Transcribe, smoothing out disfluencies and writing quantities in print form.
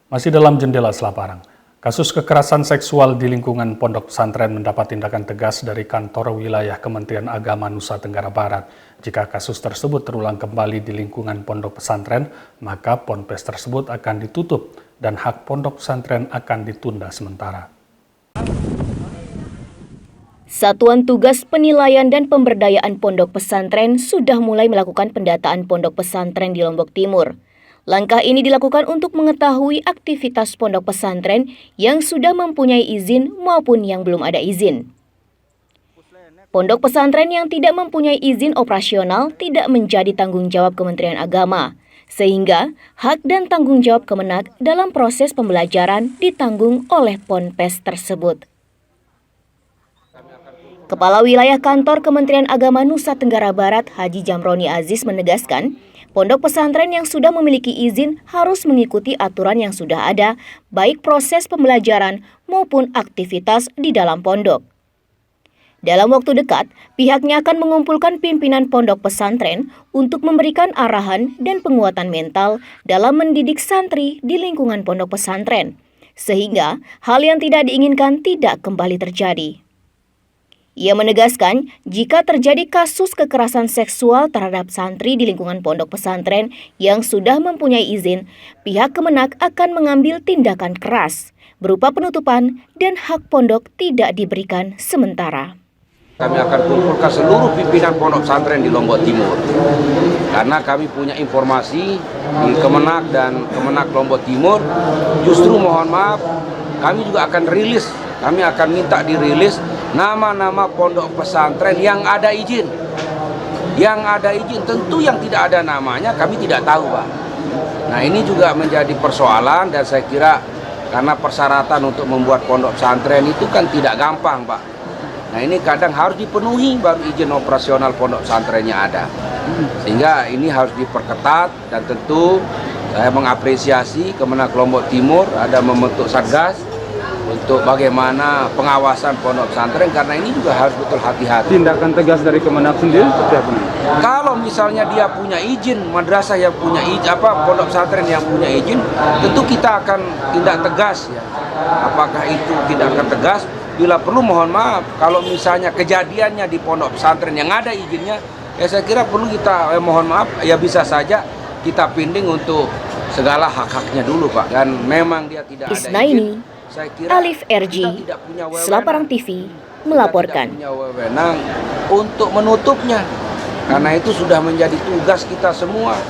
Masih dalam jendela Selaparang, kasus kekerasan seksual di lingkungan pondok pesantren mendapat tindakan tegas dari kantor wilayah Kementerian Agama Nusa Tenggara Barat. Jika kasus tersebut terulang kembali di lingkungan pondok pesantren, maka ponpes tersebut akan ditutup dan hak pondok pesantren akan ditunda sementara. Satuan Tugas Penilaian dan Pemberdayaan Pondok Pesantren sudah mulai melakukan pendataan pondok pesantren di Lombok Timur. Langkah ini dilakukan untuk mengetahui aktivitas pondok pesantren yang sudah mempunyai izin maupun yang belum ada izin. Pondok pesantren yang tidak mempunyai izin operasional tidak menjadi tanggung jawab Kementerian Agama, sehingga hak dan tanggung jawab Kemenak dalam proses pembelajaran ditanggung oleh ponpes tersebut. Kepala Wilayah Kantor Kementerian Agama Nusa Tenggara Barat, Haji Jamroni Aziz menegaskan, pondok pesantren yang sudah memiliki izin harus mengikuti aturan yang sudah ada, baik proses pembelajaran maupun aktivitas di dalam pondok. Dalam waktu dekat, pihaknya akan mengumpulkan pimpinan pondok pesantren untuk memberikan arahan dan penguatan mental dalam mendidik santri di lingkungan pondok pesantren, sehingga hal yang tidak diinginkan tidak kembali terjadi. Ia menegaskan, jika terjadi kasus kekerasan seksual terhadap santri di lingkungan pondok pesantren yang sudah mempunyai izin, pihak Kemenak akan mengambil tindakan keras, berupa penutupan dan hak pondok tidak diberikan sementara. Kami akan kumpulkan seluruh pimpinan pondok pesantren di Lombok Timur. Karena kami punya informasi di Kemenak dan Kemenak Lombok Timur, justru mohon maaf, kami juga akan rilis, kami akan minta dirilis nama-nama pondok pesantren yang ada izin. Yang ada izin, tentu yang tidak ada namanya kami tidak tahu, Pak. Nah, ini juga menjadi persoalan dan saya kira karena persyaratan untuk membuat pondok pesantren itu kan tidak gampang, Pak. Nah, ini kadang harus dipenuhi baru izin operasional pondok pesantrennya ada. Sehingga ini harus diperketat dan tentu saya mengapresiasi Kemenak Lombok Timur ada membentuk Satgas untuk bagaimana pengawasan pondok pesantren, karena ini juga harus betul hati-hati. Tindakan tegas dari Kemenak sendiri seperti apa? Kalau misalnya dia punya izin, madrasah yang punya izin, pondok pesantren yang punya izin, tentu kita akan tindak tegas ya. Apakah itu tindakan tegas? Bila perlu mohon maaf, kalau misalnya kejadiannya di pondok pesantren yang ada izinnya, ya saya kira perlu kita mohon maaf, ya bisa saja kita pinding untuk segala hak-haknya dulu, Pak. Dan memang dia tidak ada izin. Alif RG, Selaparang TV, melaporkan. Kita tidak punya wewenang untuk menutupnya, karena itu sudah menjadi tugas kita semua.